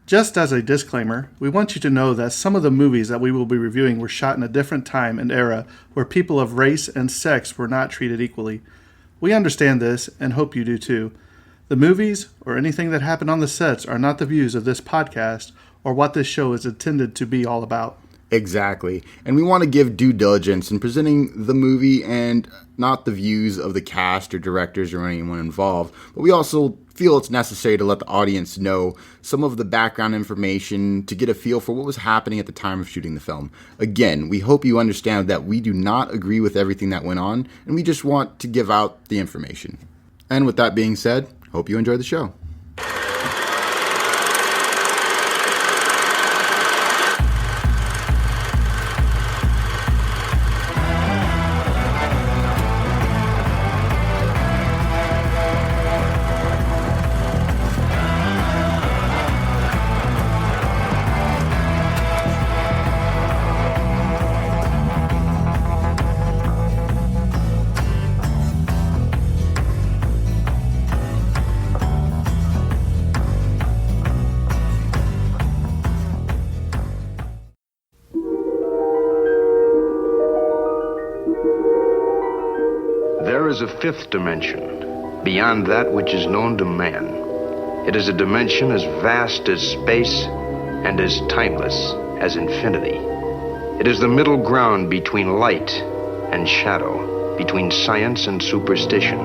Just as a disclaimer, we want you to know that some of the movies that we will be reviewing were shot in a different time and era where people of race and sex were not treated equally. We understand this and hope you do too. The movies or anything that happened on the sets are not the views of this podcast or what this show is intended to be all about. Exactly. And we want to give due diligence in presenting the movie and not the views of the cast or directors or anyone involved. But we also feel it's necessary to let the audience know some of the background information to get a feel for what was happening at the time of shooting the film. Again, we hope you understand that we do not agree with everything that went on, and we just want to give out the information. And with that being said, hope you enjoy the show. There is a fifth dimension, beyond that which is known to man. It is a dimension as vast as space and as timeless as infinity. It is the middle ground between light and shadow, between science and superstition,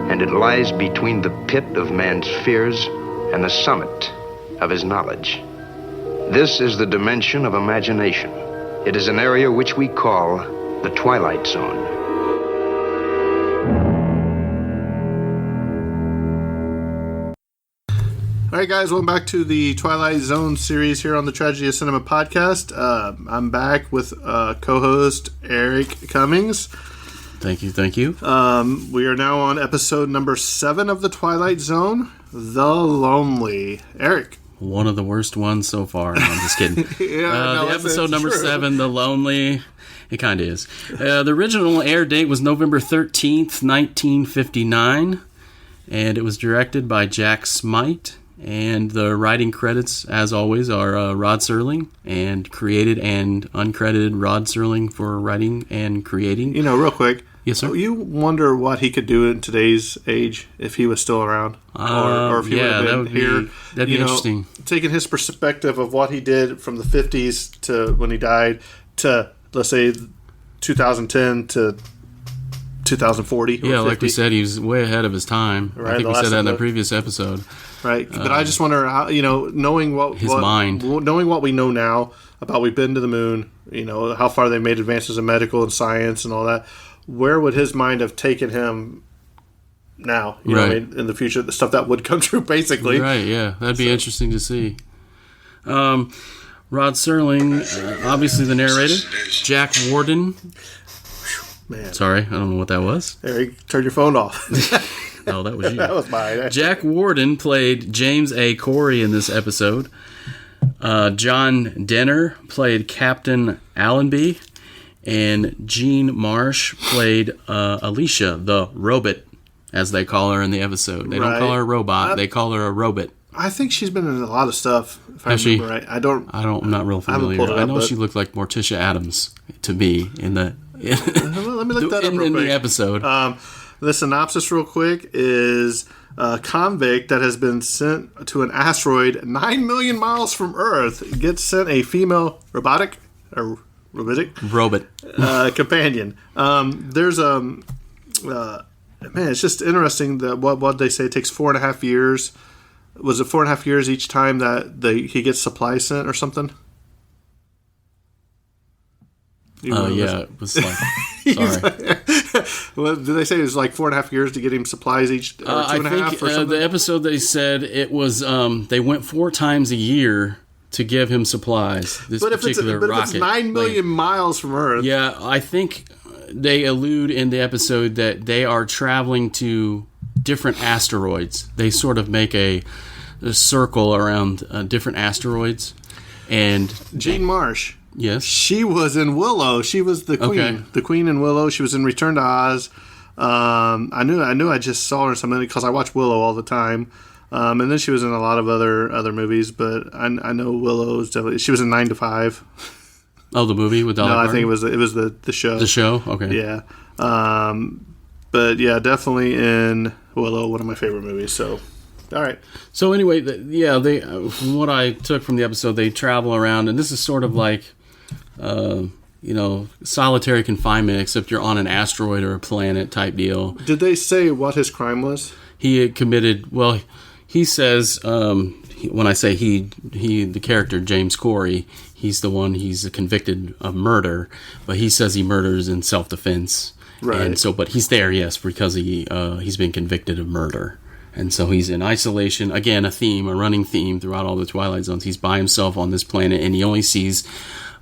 and it lies between the pit of man's fears and the summit of his knowledge. This is the dimension of imagination. It is an area which we call the Twilight Zone. All right, guys, welcome back to the Twilight Zone series here on the Tragedy of Cinema podcast. I'm back with co-host Eric Cummings. Thank you. We are now on episode number 7 of the Twilight Zone, The Lonely. Eric. One of the worst ones so far. No, I'm just kidding. The episode number 7, The Lonely. It kind of is. The original air date was November 13th, 1959, and it was directed by Jack Smite. And the writing credits, as always, are Rod Serling, and created and uncredited Rod Serling for writing and creating. You know, real quick. Yes, sir. You wonder what he could do in today's age if he was still around, or if he would have been here. That'd be interesting. Taking his perspective of what he did from the 50s to when he died to, let's say, 2010 to 2040. Yeah, like we said, he was way ahead of his time. Right, I think we said that in the previous episode. Right, but I just wonder how, knowing what we know now about we've been to the moon, how far they made advances in medical and science and all that. Where would his mind have taken him now? You know what I mean? In the future, the stuff that would come true, basically. Right. Yeah, that'd be interesting to see. Rod Serling, obviously the narrator. Jack Warden. Man. Sorry, I don't know what that was. Eric, turn your phone off. Oh, that was you. That was mine. Jack Warden played James A. Corey in this episode. John Denner played Captain Allenby. And Jean Marsh played Alicia, the robot, as they call her in the episode. They don't call her a robot. They call her a robot. I think she's been in a lot of stuff, if I remember right. I'm not real familiar. I know she looked like Morticia Addams to me in the... Let me look that up real quick. In the episode. The synopsis real quick is a convict that has been sent to an asteroid 9 million miles from Earth gets sent a female robot companion. There's it's just interesting that what they say it takes 4.5 years. Was it 4.5 years each time that he gets supplies sent or something? It was like... Sorry. Well, did they say it was like 4.5 years to get him supplies each, or 2.5 or something? The episode they said it was, they went 4 times a year to give him supplies. But if it's 9 million miles from Earth. Yeah, I think they allude in the episode that they are traveling to different asteroids. They sort of make a circle around different asteroids. And Jean Marsh. Yes. She was in Willow. She was the queen. Okay. The queen in Willow. She was in Return to Oz. I knew I just saw her in something because I watch Willow all the time. And then she was in a lot of other movies, but I know Willow's definitely. She was in 9 to 5. Oh, the movie with Dolly No, I Parton? think it was the show. The show? Okay. Yeah. But yeah, definitely in Willow, one of my favorite movies. So, all right. So anyway, they from what I took from the episode, they travel around, and this is sort of like, solitary confinement, except you're on an asteroid or a planet type deal. Did they say what his crime was? He had committed. Well, he says when I say he, the character James Corey, he's convicted of murder, but he says he murders in self-defense. Right. And so, but he's there, yes, because he's been convicted of murder. And so he's in isolation. Again, a running theme throughout all the Twilight Zones. He's by himself on this planet, and he only sees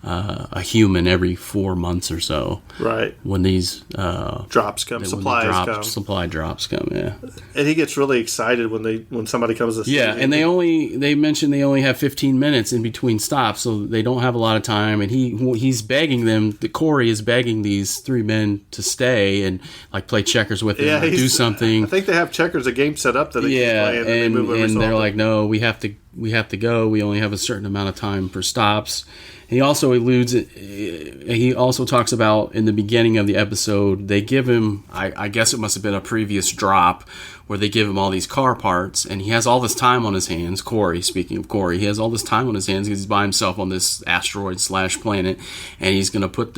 a human every 4 months or so. Right. When these drops come, supply drops come, yeah. And he gets really excited when somebody comes to see Yeah, him. and they mentioned they only have 15 minutes in between stops, so they don't have a lot of time. And he's begging them. Corey is begging these 3 men to stay and like play checkers with him, or do something. I think they have checkers, a game set up that they can play, and they move every so they're often. like, no, we have to go. We only have a certain amount of time for stops. He also he also talks about in the beginning of the episode, they give him, I guess it must have been a previous drop, where they give him all these car parts, and he has all this time on his hands. Corey, speaking of Corey, he has all this time on his hands because he's by himself on this asteroid/planet, and he's going to put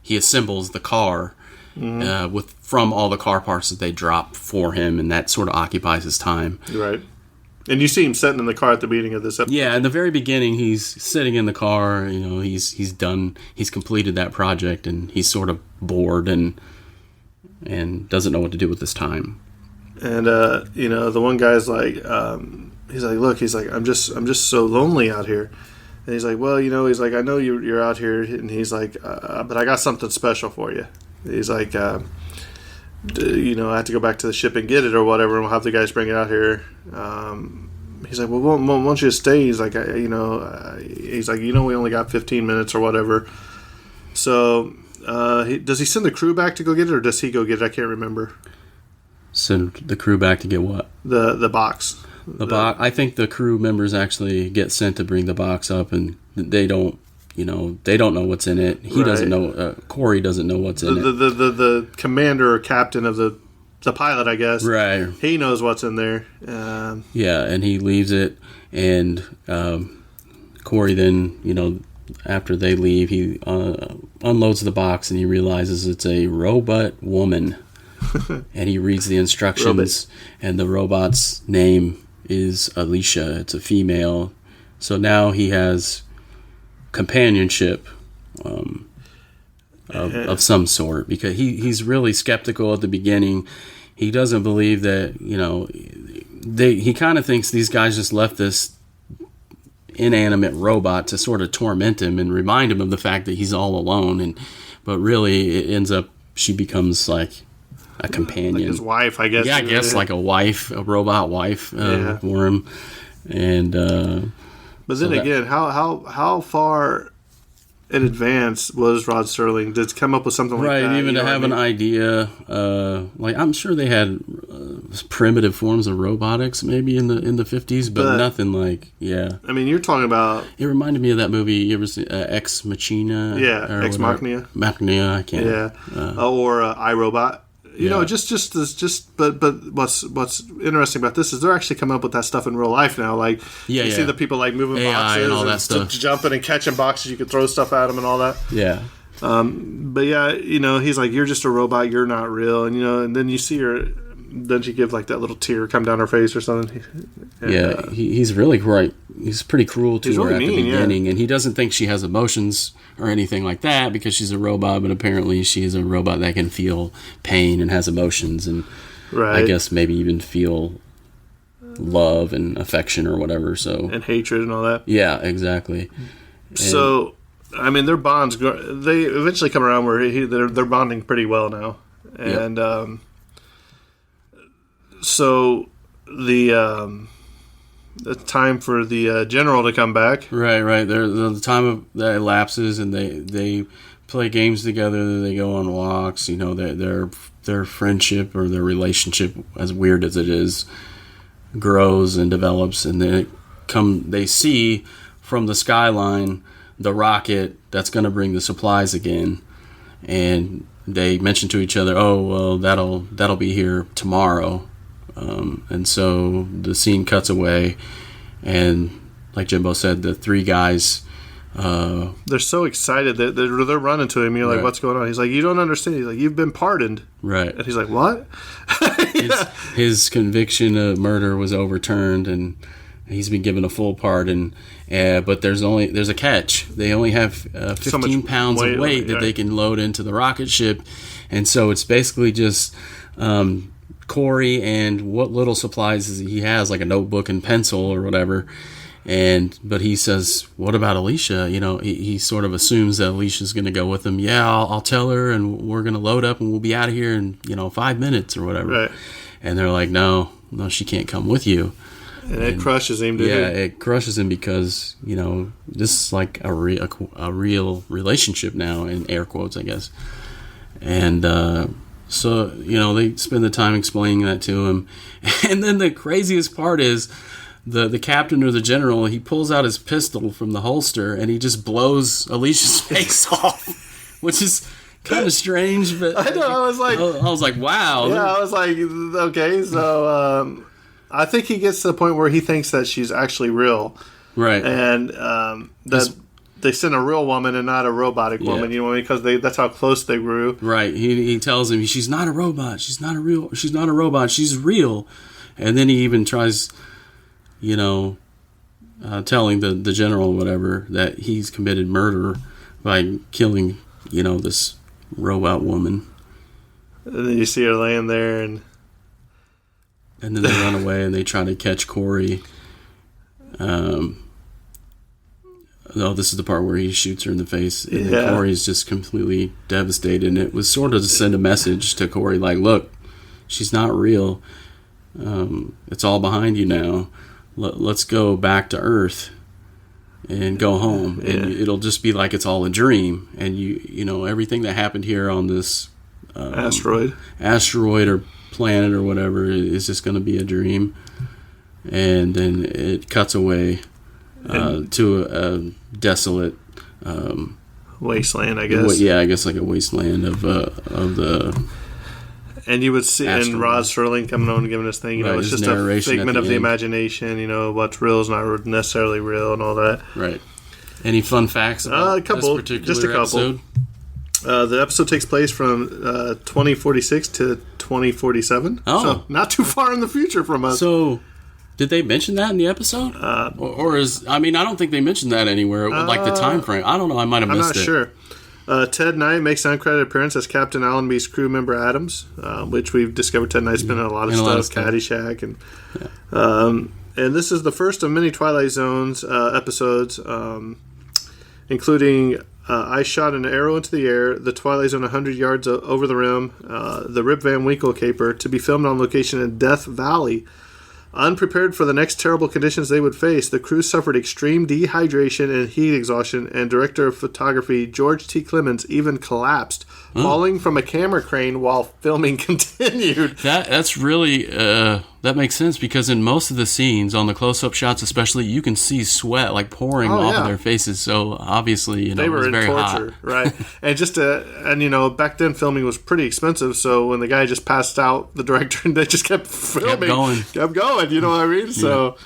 he assembles the car from all the car parts that they drop for him, and that sort of occupies his time. Right. And you see him sitting in the car at the beginning of this episode. Yeah, in the very beginning, he's sitting in the car. He's done. He's completed that project, and he's sort of bored and doesn't know what to do with his time. And the one guy's like, he's like, look, he's like, I'm just so lonely out here. And he's like, well, he's like, I know you're out here, and he's like, but I got something special for you. He's like, I have to go back to the ship and get it or whatever, and we'll have the guys bring it out here. He's like, well, won't you stay? He's like, we only got 15 minutes or whatever. So, does he send the crew back to go get it, or does he go get it? I can't remember. Send the crew back to get what? The box. The box. I think the crew members actually get sent to bring the box up, and they don't. They don't know what's in it. He doesn't know. Corey doesn't know what's in it. The commander or captain of the pilot, I guess. Right. He knows what's in there. Yeah, and he leaves it, and Corey then, after they leave, he unloads the box, and he realizes it's a robot woman, and he reads the instructions, and the robot's name is Alicia. It's a female. So now he has companionship of some sort, because he's really skeptical at the beginning. He doesn't believe that, he kind of thinks these guys just left this inanimate robot to sort of torment him and remind him of the fact that he's all alone, but really it ends up she becomes like a companion, like his wife, I guess. Yeah, I guess like a wife, a robot wife for him. And but then again, how far in advance was Rod Serling to come up with something like that? Right, even to have an idea. I'm sure they had primitive forms of robotics maybe in the 50s, but nothing like, yeah. I mean, you're talking about... It reminded me of that movie, you ever see Ex Machina? Yeah, Ex Machina. Machina, I can't. Yeah, or iRobot. But what's interesting about this is they're actually coming up with that stuff in real life now. Like, you see the people like moving AI boxes and all that stuff, jumping and catching boxes. You could throw stuff at them and all that. Yeah. But yeah, he's like, you're just a robot. You're not real. And then you see her. Then she give like that little tear come down her face or something. And, he's really right. He's pretty cruel to her really at the beginning, yeah. And he doesn't think she has emotions or anything like that because she's a robot. But apparently, she is a robot that can feel pain and has emotions, and I guess maybe even feel love and affection or whatever. So and hatred and all that. Yeah, exactly. So I mean, their bonds. They eventually come around where they're bonding pretty well now, and. So the time for the general to come back. Right. The time that elapses, and they play games together. They go on walks. Their friendship or their relationship, as weird as it is, grows and develops, and then they see from the skyline the rocket that's going to bring the supplies again, and they mention to each other, "Oh, well, that'll be here tomorrow," and so the scene cuts away, and like Jimbo said, the three guys. They're so excited that they're running to him. You're like, right. "What's going on?" He's like, "You don't understand." He's like, "You've been pardoned." Right. And he's like, "What?" His conviction of murder was overturned, and he's been given a full pardon. But there's a catch. They only have 15 pounds of weight that they can load into the rocket ship, and so it's basically just Corey and what little supplies he has, like a notebook and pencil or whatever. But he says, "What about Alicia?" He sort of assumes that Alicia's going to go with him. Yeah, I'll tell her, and we're going to load up, and we'll be out of here in 5 minutes or whatever. Right. And they're like, "No, she can't come with you." And it crushes him, dude. Yeah, it crushes him because this is like a real relationship now, in air quotes, I guess. And so they spend the time explaining that to him, and then the craziest part is. The captain or the general, he pulls out his pistol from the holster and he just blows Alicia's face off, which is kind of strange. But I know. I was like, wow. Yeah, I was like, okay. So I think he gets to the point where he thinks that she's actually real, right? And that they sent a real woman and not a robotic woman. Because that's how close they grew. Right. He tells him she's not a robot. She's not a robot. She's real. And then he even tries. Telling the general or whatever that he's committed murder by killing, this robot woman. And then you see her laying there, and then they run away and they try to catch Corey. This is the part where he shoots her in the face, and then Corey's just completely devastated. And it was sort of to send a message to Corey, like, "Look, she's not real. It's all behind you now. Let's go back to Earth and go home, and it'll just be like it's all a dream. And everything that happened here on this asteroid or planet or whatever is just going to be a dream." And then it cuts away to a desolate wasteland, I guess. I guess like a wasteland of the. And you would see, and Rod Serling coming on and giving us thing, it's just a figment of the imagination. What's real is not necessarily real, and all that. Right. Any fun facts about this particular episode? The episode takes place from 2046 to 2047. Oh, so not too far in the future from us. So, did they mention that in the episode? Or is I don't think they mentioned that anywhere. Like the time frame. I don't know. I might have missed it. I'm not sure. Ted Knight makes an uncredited appearance as Captain Allenby's crew member Adams, which we've discovered Ted Knight's been in a lot of stuff, Caddyshack, and this is the first of many Twilight Zones episodes, including I Shot an Arrow into the Air, The Twilight Zone 100 Yards Over the Rim, the Rip Van Winkle caper, to be filmed on location in Death Valley. Unprepared for the next terrible conditions they would face, the crew suffered extreme dehydration and heat exhaustion, and director of photography George T. Clements even collapsed, falling from a camera crane while filming continued. That's really that makes sense, because in most of the scenes, on the close-up shots especially, you can see sweat like pouring off of their faces. So obviously, they were it was in very torture, hot. right? And back then filming was pretty expensive. So when the guy just passed out, the director, and they just kept filming, kept going. You know what I mean? So,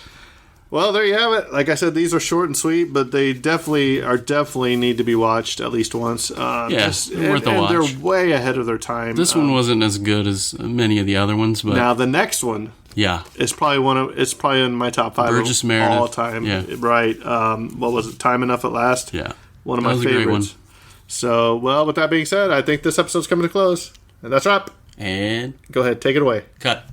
well, there you have it. Like I said, these are short and sweet, but they definitely need to be watched at least once. Worth a watch. And they're way ahead of their time. This one wasn't as good as many of the other ones, but now the next one, it's probably in my top 5 Burgess of Meredith. all time. Yeah. Right. What was it? Time Enough at Last. Yeah, one of my favorites. So, well, with that being said, I think this episode's coming to close, and that's a wrap. And go ahead, take it away. Cut.